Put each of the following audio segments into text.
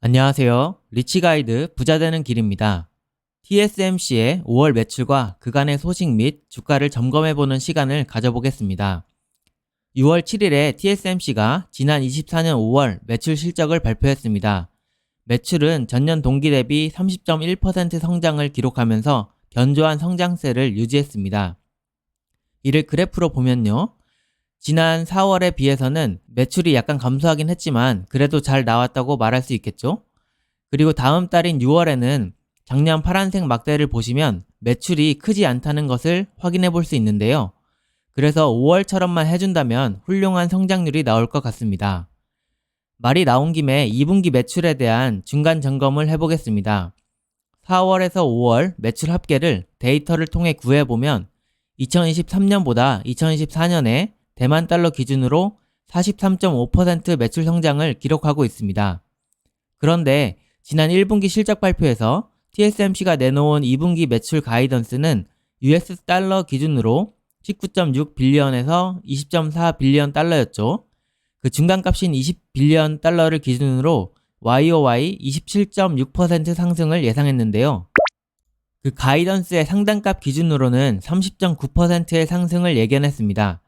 안녕하세요. 리치가이드 부자 되는 길입니다. TSMC의 5월 매출과 그간의 소식 및 주가를 점검해보는 시간을 가져보겠습니다. 6월 7일에 TSMC가 지난 24년 5월 매출 실적을 발표했습니다. 매출은 전년 동기 대비 30.1% 성장을 기록하면서 견조한 성장세를 유지했습니다. 이를 그래프로 보면요. 지난 4월에 비해서는 매출이 약간 감소하긴 했지만 그래도 잘 나왔다고 말할 수 있겠죠? 그리고 다음 달인 6월에는 작년 파란색 막대를 보시면 매출이 크지 않다는 것을 확인해 볼 수 있는데요. 그래서 5월처럼만 해준다면 훌륭한 성장률이 나올 것 같습니다. 말이 나온 김에 2분기 매출에 대한 중간 점검을 해보겠습니다. 4월에서 5월 매출 합계를 데이터를 통해 구해보면 2023년보다 2024년에 대만 달러 기준으로 43.5% 매출 성장을 기록하고 있습니다. 그런데 지난 1분기 실적 발표에서 TSMC가 내놓은 2분기 매출 가이던스는 US 달러 기준으로 19.6 빌리언에서 20.4 빌리언 달러였죠. 그 중간값인 20 빌리언 달러를 기준으로 YOY 27.6% 상승을 예상했는데요. 그 가이던스의 상단값 기준으로는 30.9%의 상승을 예견했습니다.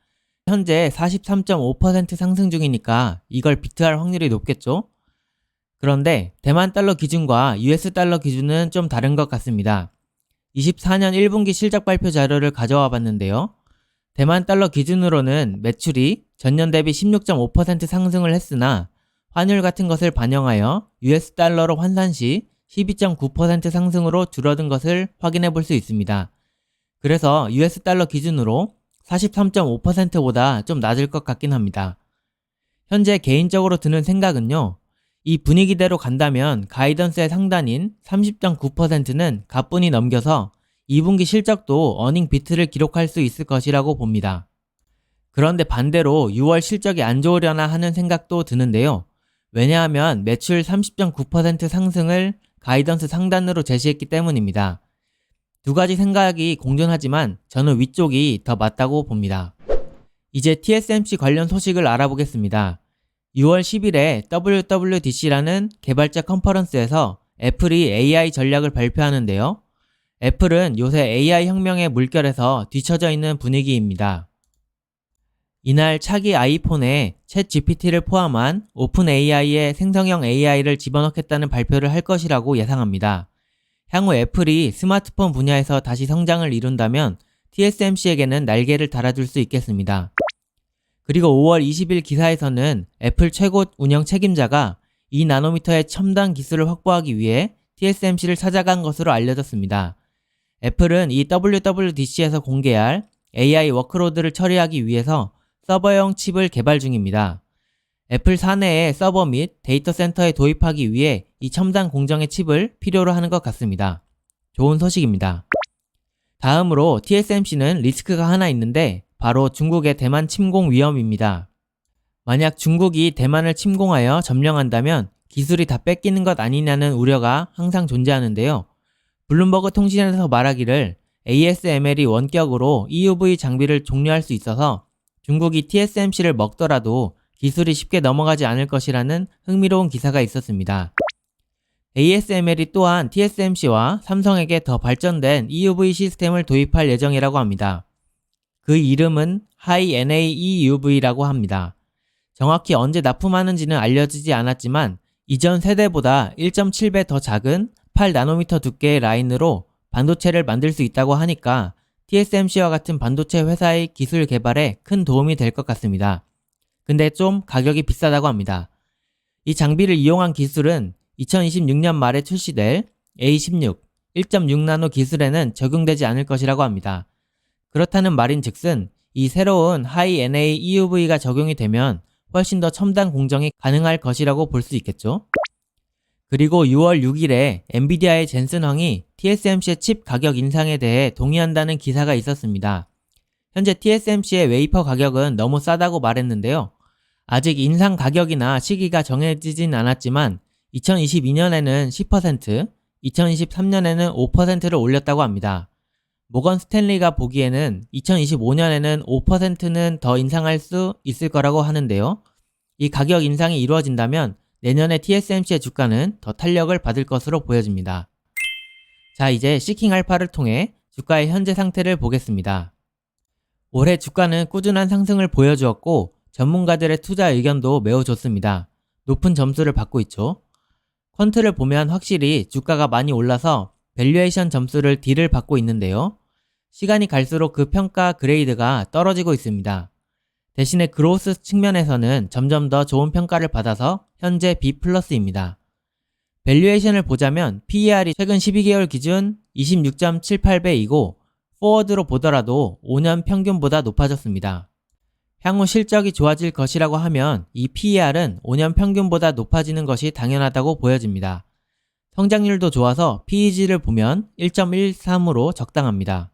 현재 43.5% 상승 중이니까 이걸 비트할 확률이 높겠죠? 그런데 대만 달러 기준과 US 달러 기준은 좀 다른 것 같습니다. 24년 1분기 실적 발표 자료를 가져와 봤는데요. 대만 달러 기준으로는 매출이 전년 대비 16.5% 상승을 했으나 환율 같은 것을 반영하여 US 달러로 환산 시 12.9% 상승으로 줄어든 것을 확인해 볼 수 있습니다. 그래서 US 달러 기준으로 43.5%보다 좀 낮을 것 같긴 합니다. 현재 개인적으로 드는 생각은요. 이 분위기대로 간다면 가이던스의 상단인 30.9%는 가뿐히 넘겨서 2분기 실적도 어닝 비트를 기록할 수 있을 것이라고 봅니다. 그런데 반대로 6월 실적이 안 좋으려나 하는 생각도 드는데요. 왜냐하면 매출 30.9% 상승을 가이던스 상단으로 제시했기 때문입니다. 두 가지 생각이 공존하지만 저는 위쪽이 더 맞다고 봅니다. 이제 TSMC 관련 소식을 알아보겠습니다. 6월 10일에 WWDC라는 개발자 컨퍼런스에서 애플이 AI 전략을 발표하는데요. 애플은 요새 AI 혁명의 물결에서 뒤처져 있는 분위기입니다. 이날 차기 아이폰에 챗 GPT를 포함한 오픈 AI의 생성형 AI를 집어넣겠다는 발표를 할 것이라고 예상합니다. 향후 애플이 스마트폰 분야에서 다시 성장을 이룬다면 TSMC에게는 날개를 달아줄 수 있겠습니다. 그리고 5월 20일 기사에서는 애플 최고 운영 책임자가 2나노미터의 첨단 기술을 확보하기 위해 TSMC를 찾아간 것으로 알려졌습니다. 애플은 이 WWDC에서 공개할 AI 워크로드를 처리하기 위해서 서버형 칩을 개발 중입니다. 애플 사내의 서버 및 데이터 센터에 도입하기 위해 이 첨단 공정의 칩을 필요로 하는 것 같습니다. 좋은 소식입니다. 다음으로 TSMC는 리스크가 하나 있는데 바로 중국의 대만 침공 위험입니다. 만약 중국이 대만을 침공하여 점령한다면 기술이 다 뺏기는 것 아니냐는 우려가 항상 존재하는데요. 블룸버그 통신에서 말하기를 ASML이 원격으로 EUV 장비를 종료할 수 있어서 중국이 TSMC를 먹더라도 기술이 쉽게 넘어가지 않을 것이라는 흥미로운 기사가 있었습니다. ASML이 또한 TSMC와 삼성에게 더 발전된 EUV 시스템을 도입할 예정이라고 합니다. 그 이름은 High NA EUV라고 합니다. 정확히 언제 납품하는지는 알려지지 않았지만 이전 세대보다 1.7배 더 작은 8나노미터 두께의 라인으로 반도체를 만들 수 있다고 하니까 TSMC와 같은 반도체 회사의 기술 개발에 큰 도움이 될 것 같습니다. 근데 좀 가격이 비싸다고 합니다. 이 장비를 이용한 기술은 2026년 말에 출시될 A16, 1.6나노 기술에는 적용되지 않을 것이라고 합니다. 그렇다는 말인즉슨 이 새로운 High NA EUV가 적용이 되면 훨씬 더 첨단 공정이 가능할 것이라고 볼 수 있겠죠. 그리고 6월 6일에 엔비디아의 젠슨 황이 TSMC의 칩 가격 인상에 대해 동의한다는 기사가 있었습니다. 현재 TSMC의 웨이퍼 가격은 너무 싸다고 말했는데요. 아직 인상 가격이나 시기가 정해지진 않았지만 2022년에는 10%, 2023년에는 5%를 올렸다고 합니다. 모건 스탠리가 보기에는 2025년에는 5%는 더 인상할 수 있을 거라고 하는데요. 이 가격 인상이 이루어진다면 내년에 TSMC의 주가는 더 탄력을 받을 것으로 보여집니다. 자, 이제 시킹 알파를 통해 주가의 현재 상태를 보겠습니다. 올해 주가는 꾸준한 상승을 보여주었고 전문가들의 투자 의견도 매우 좋습니다. 높은 점수를 받고 있죠. 퀀트를 보면 확실히 주가가 많이 올라서 밸류에이션 점수를 D를 받고 있는데요. 시간이 갈수록 그 평가 그레이드가 떨어지고 있습니다. 대신에 그로스 측면에서는 점점 더 좋은 평가를 받아서 현재 B+입니다. 밸류에이션을 보자면 PER이 최근 12개월 기준 26.78배이고 포워드로 보더라도 5년 평균보다 높아졌습니다. 향후 실적이 좋아질 것이라고 하면 이 PER은 5년 평균보다 높아지는 것이 당연하다고 보여집니다. 성장률도 좋아서 PEG를 보면 1.13으로 적당합니다.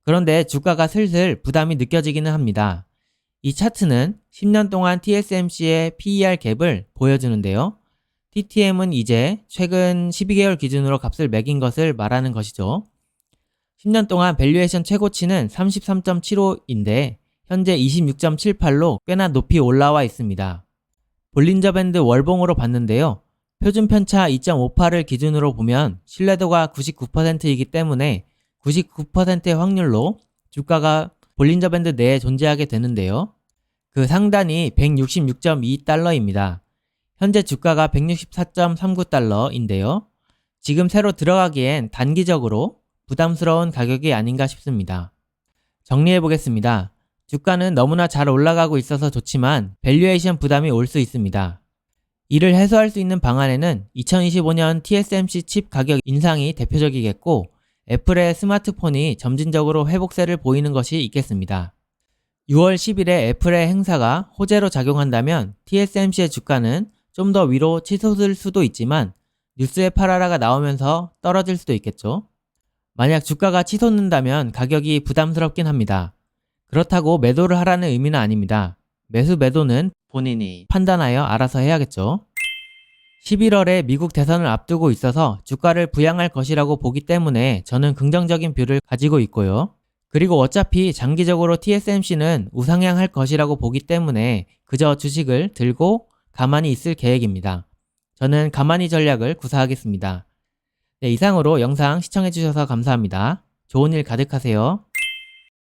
그런데 주가가 슬슬 부담이 느껴지기는 합니다. 이 차트는 10년 동안 TSMC의 PER 갭을 보여주는데요. TTM은 이제 최근 12개월 기준으로 값을 매긴 것을 말하는 것이죠. 10년 동안 밸류에이션 최고치는 33.75인데 현재 26.78로 꽤나 높이 올라와 있습니다. 볼린저 밴드 월봉으로 봤는데요. 표준 편차 2.58을 기준으로 보면 신뢰도가 99%이기 때문에 99%의 확률로 주가가 볼린저 밴드 내에 존재하게 되는데요. 그 상단이 166.2달러입니다. 현재 주가가 164.39달러인데요. 지금 새로 들어가기엔 단기적으로 부담스러운 가격이 아닌가 싶습니다. 정리해 보겠습니다. 주가는 너무나 잘 올라가고 있어서 좋지만 밸류에이션 부담이 올 수 있습니다. 이를 해소할 수 있는 방안에는 2025년 TSMC 칩 가격 인상이 대표적이겠고 애플의 스마트폰이 점진적으로 회복세를 보이는 것이 있겠습니다. 6월 10일에 애플의 행사가 호재로 작용한다면 TSMC의 주가는 좀 더 위로 치솟을 수도 있지만 뉴스에 팔아라가 나오면서 떨어질 수도 있겠죠. 만약 주가가 치솟는다면 가격이 부담스럽긴 합니다. 그렇다고 매도를 하라는 의미는 아닙니다. 매수 매도는 본인이 판단하여 알아서 해야겠죠. 11월에 미국 대선을 앞두고 있어서 주가를 부양할 것이라고 보기 때문에 저는 긍정적인 뷰를 가지고 있고요. 그리고 어차피 장기적으로 TSMC는 우상향할 것이라고 보기 때문에 그저 주식을 들고 가만히 있을 계획입니다. 저는 가만히 전략을 구사하겠습니다. 네, 이상으로 영상 시청해주셔서 감사합니다. 좋은 일 가득하세요.